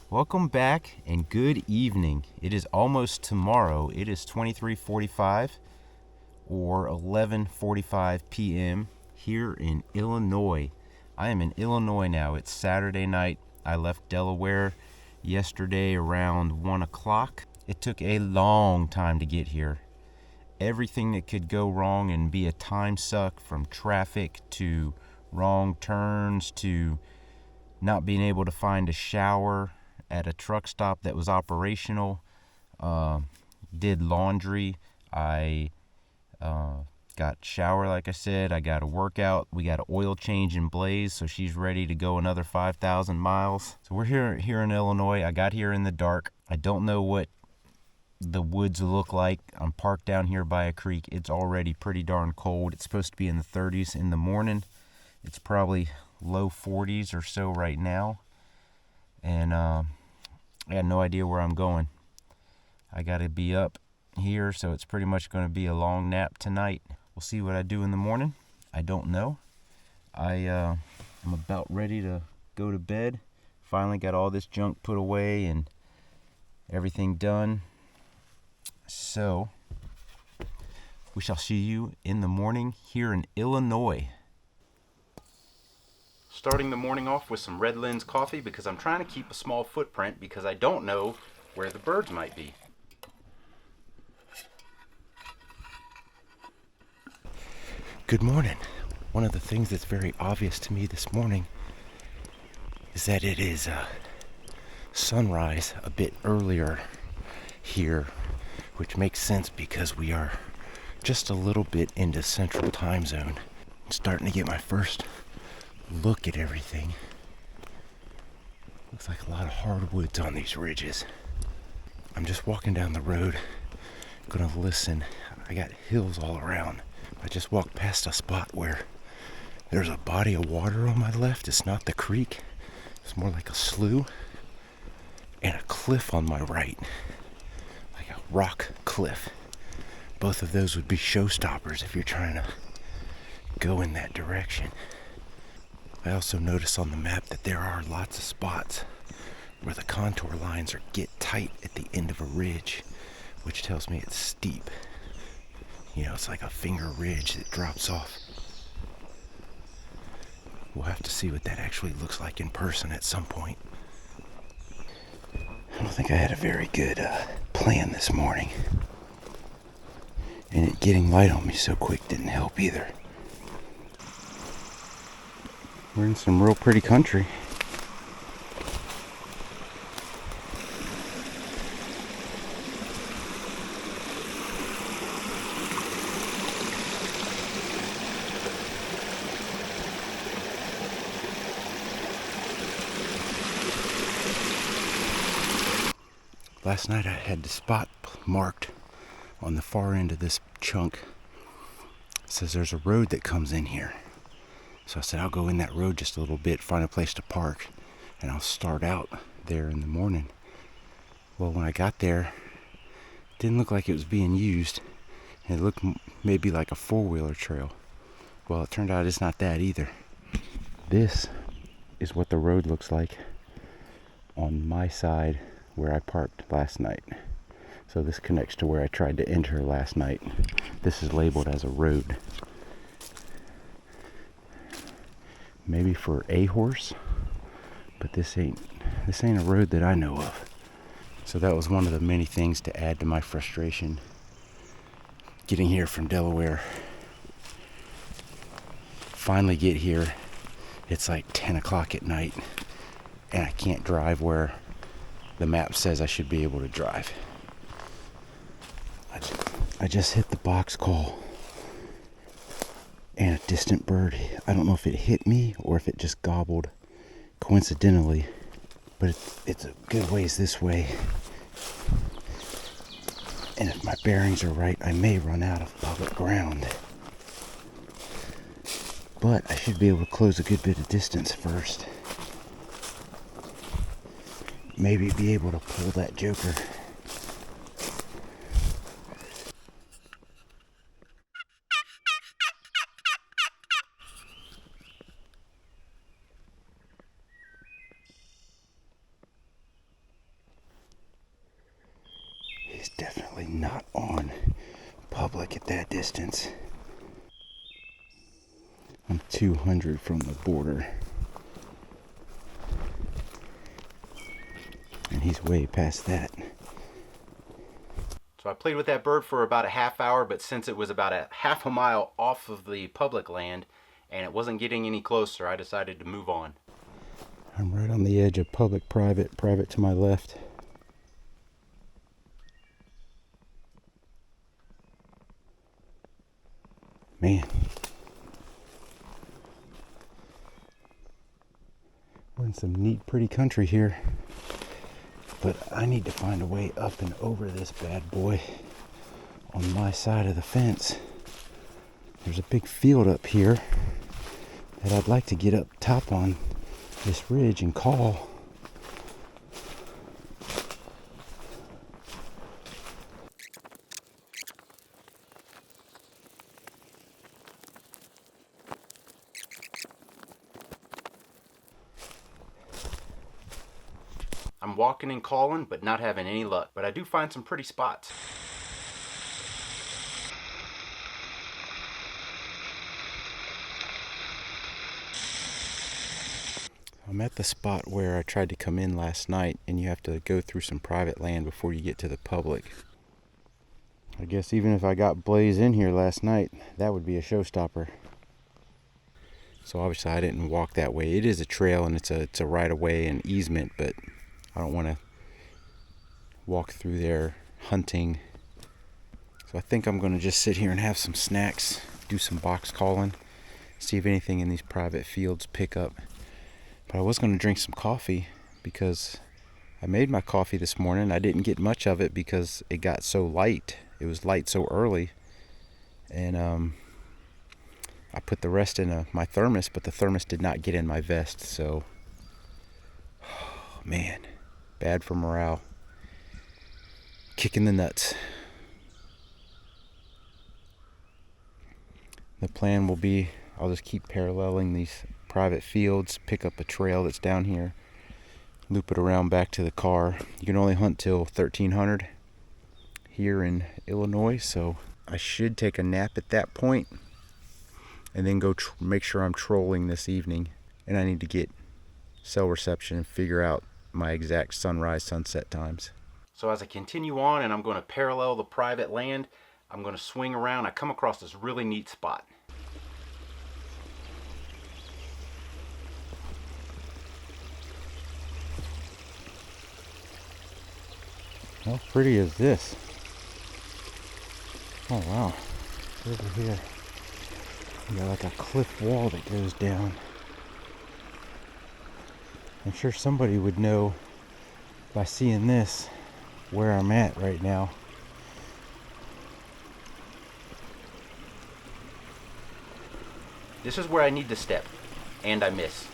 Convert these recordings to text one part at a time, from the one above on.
Welcome back and good evening. It is almost tomorrow. It is 23:45 or 11:45 p.m. here in Illinois. I am in Illinois now. It's Saturday night. I left Delaware yesterday around 1 o'clock. It took a long time to get here. Everything that could go wrong and be a time suck, from traffic to wrong turns to not being able to find a shower at a truck stop that was operational. Did laundry. I got shower, like I said. I got a workout. We got an oil change in Blaze, so she's ready to go another 5,000 miles. So we're here in Illinois. I got here in the dark. I don't know what the woods look like. I'm parked down here by a creek. It's already pretty darn cold. It's supposed to be in the 30s in the morning. It's probably low 40s or so right now. And I got no idea where I'm going. I got to be up here, so it's pretty much going to be a long nap tonight. We'll see what I do in the morning. I don't know. I'm about ready to go to bed. Finally got all this junk put away and everything done. So we shall see you in the morning here in Illinois. Starting the morning off with some Red Lens coffee because I'm trying to keep a small footprint because I don't know where the birds might be. Good morning. One of the things that's very obvious to me this morning is that it is sunrise a bit earlier here, which makes sense because we are just a little bit into Central Time Zone. I'm starting to get my first look at everything. Looks like a lot of hardwoods on these ridges. I'm just walking down the road, gonna listen. I got hills all around. I just walked past a spot where there's a body of water on my left. It's not the creek, it's more like a slough, and a cliff on my right, like a rock cliff. Both of those would be showstoppers if you're trying to go in that direction. I also notice on the map that there are lots of spots where the contour lines get tight at the end of a ridge, which tells me it's steep. You know, it's like a finger ridge that drops off. We'll have to see what that actually looks like in person at some point. I don't think I had a very good plan this morning. And it getting light on me so quick didn't help either. We're in some real pretty country. Last night I had the spot marked on the far end of this chunk. It says there's a road that comes in here. So I said, I'll go in that road just a little bit, find a place to park, and I'll start out there in the morning. Well, when I got there, it didn't look like it was being used. It looked maybe like a four-wheeler trail. Well, it turned out it's not that either. This is what the road looks like on my side where I parked last night. So this connects to where I tried to enter last night. This is labeled as a road. Maybe for a horse, but this ain't a road that I know of. So that was one of the many things to add to my frustration getting here from Delaware. Finally get here, it's like 10 o'clock at night, and I can't drive where the map says I should be able to drive. I just hit the box call, and a distant bird, I don't know if it hit me or if it just gobbled coincidentally, but it's a good ways this way. And if my bearings are right, I may run out of public ground. But I should be able to close a good bit of distance first. Maybe be able to pull that joker Definitely not on public at that distance. I'm 200 from the border. And he's way past that. So I played with that bird for about a half hour, but since it was about a half a mile off of the public land and it wasn't getting any closer, I decided to move on. I'm right on the edge of public-private, private to my left. Man. We're in some neat, pretty country here. But I need to find a way up and over this bad boy on my side of the fence. There's a big field up here that I'd like to get up top on this ridge and call. I'm walking and calling, but not having any luck. But I do find some pretty spots. I'm at the spot where I tried to come in last night, and you have to go through some private land before you get to the public. I guess even if I got Blaze in here last night, that would be a showstopper. So obviously I didn't walk that way. It is a trail and it's a right of way and easement, but I don't want to walk through there hunting. So I think I'm going to just sit here and have some snacks, do some box calling, see if anything in these private fields pick up. But I was going to drink some coffee because I made my coffee this morning. I didn't get much of it because it got so light. It was light so early. And I put the rest in my thermos, but the thermos did not get in my vest. So, oh, man, bad for morale. Kicking the nuts. The plan will be, I'll just keep paralleling these private fields, pick up a trail that's down here, loop it around back to the car. You can only hunt till 1300 here in Illinois, so I should take a nap at that point and then go make sure I'm trolling this evening. And I need to get cell reception and figure out my exact sunrise sunset times. So as I continue on and I'm going to parallel the private land, I'm going to swing around. I come across this really neat spot. How pretty is this? Oh wow, over here you got like a cliff wall that goes down. I'm sure somebody would know by seeing this where I'm at right now. This is where I need to step, and I miss.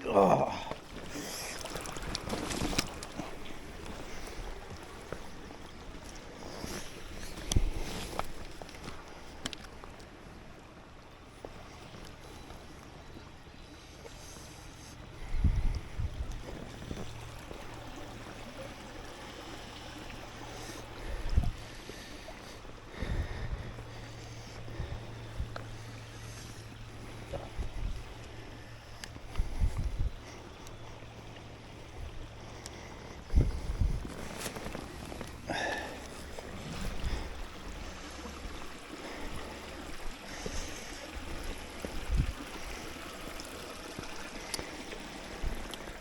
Oh.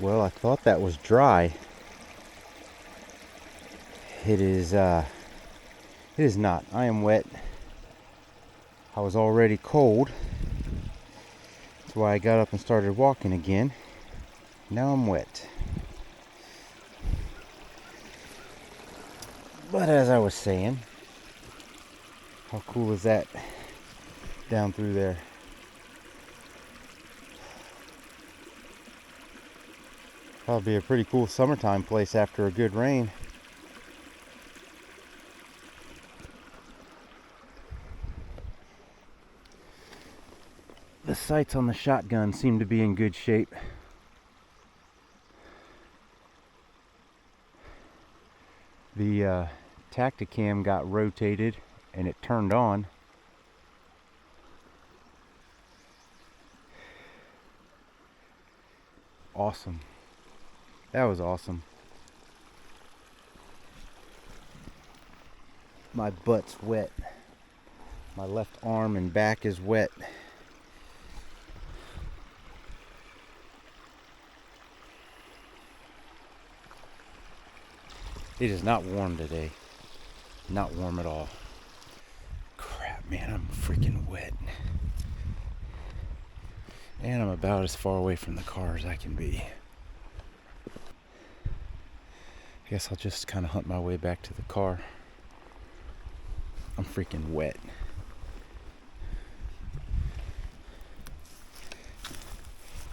Well, I thought that was dry. It is not. I am wet. I was already cold. That's why I got up and started walking again. Now I'm wet. But as I was saying, how cool is that down through there? Probably a pretty cool summertime place after a good rain. The sights on the shotgun seem to be in good shape. The Tacticam got rotated and it turned on. Awesome. That was awesome. My butt's wet. My left arm and back is wet. It is not warm today. Not warm at all. Crap, man, I'm freaking wet. And I'm about as far away from the car as I can be. I guess I'll just kind of hunt my way back to the car. I'm freaking wet.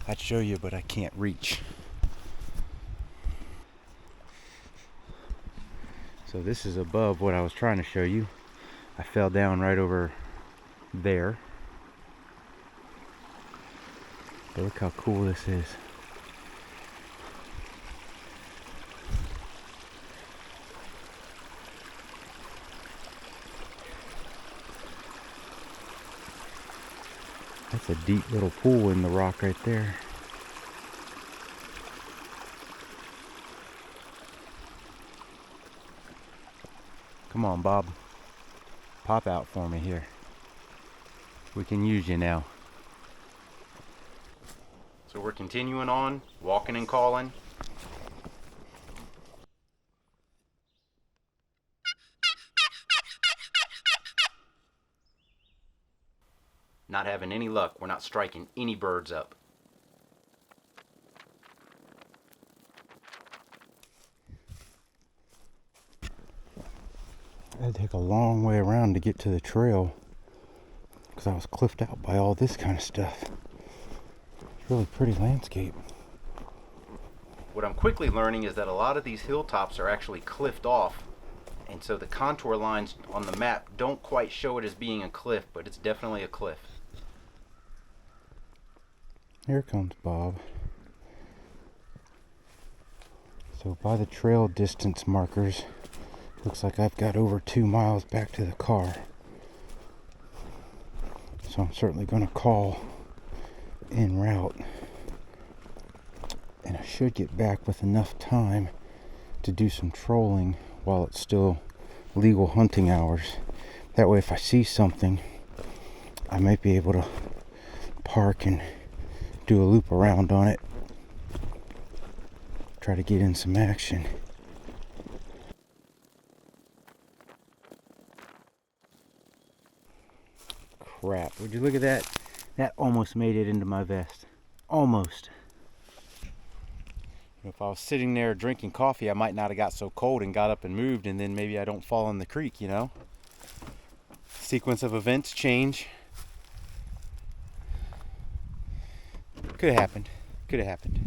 I'd show you, but I can't reach. So this is above what I was trying to show you. I fell down right over there. But look how cool this is. That's a deep little pool in the rock right there. Come on, Bob. Pop out for me here. We can use you now. So we're continuing on, walking and calling. Not having any luck. We're not striking any birds up. I had to take a long way around to get to the trail because I was cliffed out by all this kind of stuff. It's really pretty landscape. What I'm quickly learning is that a lot of these hilltops are actually cliffed off, and so the contour lines on the map don't quite show it as being a cliff, but it's definitely a cliff. Here comes Bob. So by the trail distance markers, looks like I've got over 2 miles back to the car. So I'm certainly going to call en route. And I should get back with enough time to do some trolling while it's still legal hunting hours. That way if I see something, I might be able to park and do a loop around on it. Try to get in some action. Crap, would you look at that? That almost made it into my vest. Almost. If I was sitting there drinking coffee, I might not have got so cold and got up and moved, and then maybe I don't fall in the creek, you know? Sequence of events change. Could have happened. Could have happened.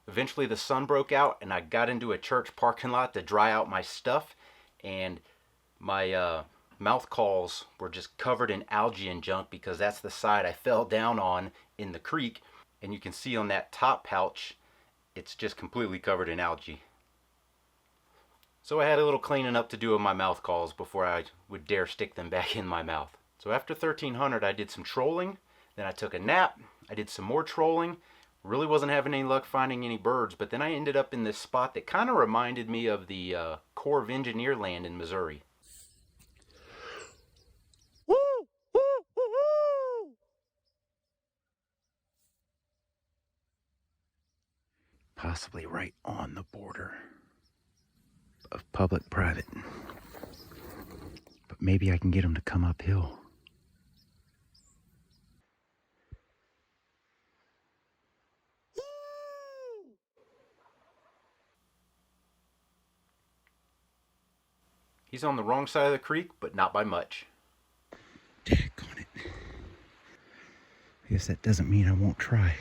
Eventually the sun broke out and I got into a church parking lot to dry out my stuff, and my mouth calls were just covered in algae and junk because that's the side I fell down on in the creek, and you can see on that top pouch it's just completely covered in algae. So I had a little cleaning up to do of my mouth calls before I would dare stick them back in my mouth. So after 1300 I did some trolling, then I took a nap, I did some more trolling, really wasn't having any luck finding any birds, but then I ended up in this spot that kind of reminded me of the Corps of Engineer land in Missouri. Possibly right on the border of public-private. But maybe I can get them to come uphill. He's on the wrong side of the creek, but not by much. Daggone it. I guess that doesn't mean I won't try.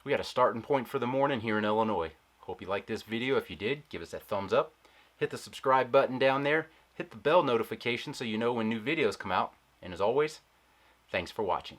We got a starting point for the morning here in Illinois. Hope you liked this video. If you did, give us that thumbs up. Hit the subscribe button down there. Hit the bell notification so you know when new videos come out. And as always, thanks for watching.